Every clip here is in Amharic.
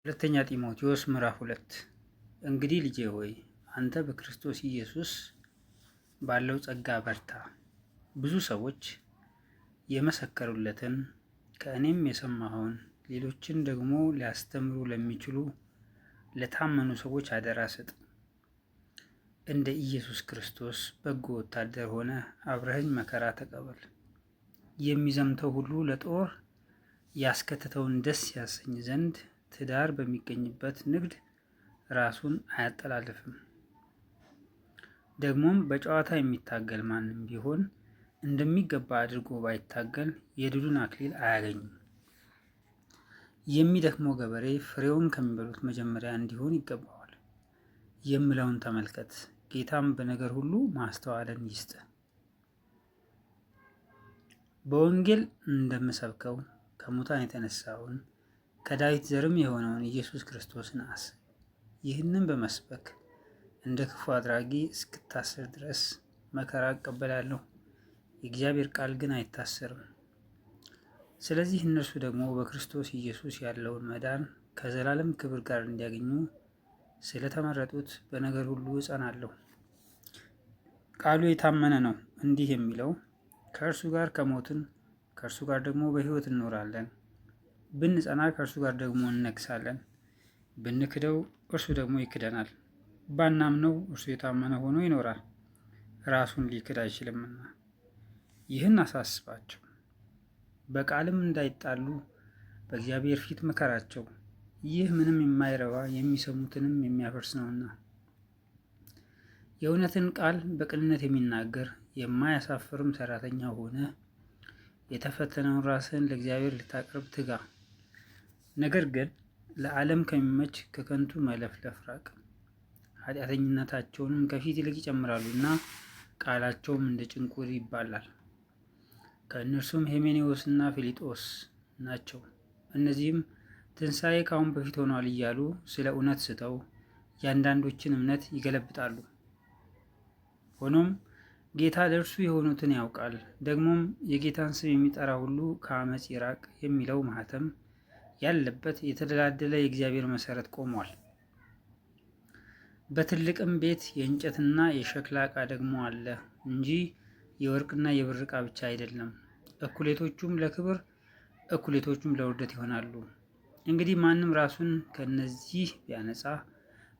ሁለተኛ ጢሞቴዎስ ምዕራፍ 2 እንግዲህ ልጄ ሆይ አንተ በክርስቶስ ኢየሱስ ባለው ጸጋ በርታ። ብዙ ሰዎች የመሰከሩለትን ከእኔም የሰማኸውን ሌሎችን ደግሞ ሊያስተምሩ ለሚችሉ ለታመኑ ሰዎች አደራ ስጥ። እንደ ኢየሱስ ክርስቶስ በጎ ወታደር ሆነ አብረኸኝ መከራ ተቀበል። የሚዘምተው ሁሉ ለጦር ያስከተተውን ደስ ያሰኝ ዘንድ ትዳር በሚገኝበት ንግድ ራሱን አያጠላልፍም። ደግሞም በጨዋታ የሚታገል ማንም ቢሆን እንደሚገባ አድርጎ ባይታገል የድሉን አክሊል አያገኝም። የሚደክመው ገበሬ ፍሬውን ከሚበሉት መጀመሪያ እንዲሆን ይገባዋል የምለውን ተመልከት። ጌታም በነገር ሁሉ ማስተዋልን ይስጥ። በወንጌል እንደምሰብከው ከሙታን የተነሳውን ከዳዊት ዘርም የሆነውን ኢየሱስ ክርስቶስን አስብ። ይህንን በመስበክ እንደ ክፉ አድራጊ እስክታሰር ድረስ መከራ እቀበላለሁ። የእግዚአብሔር ቃል ግን አይታሰርም። ስለዚህ እነርሱ ደግሞ በክርስቶስ ኢየሱስ ያለውን መዳን ከዘላለም ክብር ጋር እንዲያገኙ ስለተመረጡት በነገር ሁሉ እጸናለሁ። ቃሉ የታመነ ነው እንዲህ የሚለው ከእርሱ ጋር ከሞትን ከእርሱ ጋር ደግሞ በሕይወት እንኖራለን። ብንጸና ከእርሱ ጋር ደግሞ እንነግሳለን። ብንክደው እርሱ ደግሞ ይክደናል። ባናምነው እርሱ የታመነ ሆኖ ይኖራል፣ ራሱን ሊክድ አይችልምና። ይህን አሳስባቸው። በቃልም እንዳይጣሉ በእግዚአብሔር ፊት ምከራቸው። ይህ ምንም የማይረባ የሚሰሙትንም የሚያፈርስ ነውና። የእውነትን ቃል በቅንነት የሚናገር የማያሳፍርም ሰራተኛ ሆነ የተፈተነውን ራስህን ለእግዚአብሔር ልታቀርብ ትጋ። ነገር ግን ለዓለም ከሚመች ከከንቱ መለፍለፍ ራቅ። ኃጢአተኝነታቸውንም ከፊት ይልቅ ይጨምራሉና ቃላቸውም እንደ ጭንቁር ይባላል። ከእነርሱም ሄሜኔዎስና ፊሊጦስ ናቸው። እነዚህም ትንሣኤ ከአሁን በፊት ሆኗል እያሉ ስለ እውነት ስተው የአንዳንዶችን እምነት ይገለብጣሉ። ሆኖም ጌታ ለእርሱ የሆኑትን ያውቃል። ደግሞም የጌታን ስም የሚጠራ ሁሉ ከአመፅ ይራቅ የሚለው ማኅተም ያለበት የተደላደለ የእግዚአብሔር መሠረት ቆሟል። በትልቅም ቤት የእንጨትና የሸክላ ዕቃ ደግሞ አለ እንጂ የወርቅና የብር ዕቃ ብቻ አይደለም። እኩሌቶቹም ለክብር እኩሌቶቹም ለውርደት ይሆናሉ። እንግዲህ ማንም ራሱን ከእነዚህ ቢያነጻ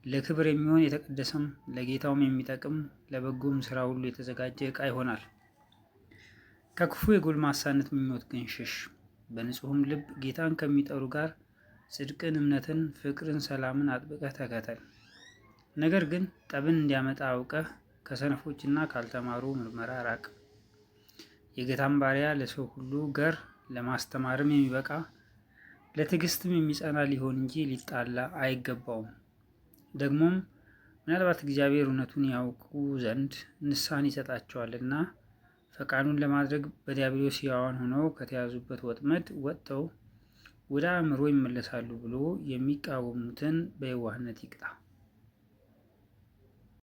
ለክብር የሚሆን የተቀደሰም ለጌታውም የሚጠቅም ለበጎም ሥራ ሁሉ የተዘጋጀ ዕቃ ይሆናል። ከክፉ የጎልማሳነት ምኞት ግን ሽሽ። በንጹሕም ልብ ጌታን ከሚጠሩ ጋር ጽድቅን፣ እምነትን፣ ፍቅርን፣ ሰላምን አጥብቀህ ተከተል። ነገር ግን ጠብን እንዲያመጣ አውቀህ ከሰነፎችና ካልተማሩ ምርመራ ራቅ። የጌታም ባሪያ ለሰው ሁሉ ገር ለማስተማርም የሚበቃ ለትዕግስትም የሚጸና ሊሆን እንጂ ሊጣላ አይገባውም። ደግሞም ምናልባት እግዚአብሔር እውነቱን ያውቁ ዘንድ ንስሐን ይሰጣቸዋልና ፈቃዱን ለማድረግ በዲያብሎስ ሕያዋን ሆነው ከተያዙበት ወጥመድ ወጥተው ወደ አእምሮ ይመለሳሉ ብሎ የሚቃወሙትን በየዋህነት ይቅጣ።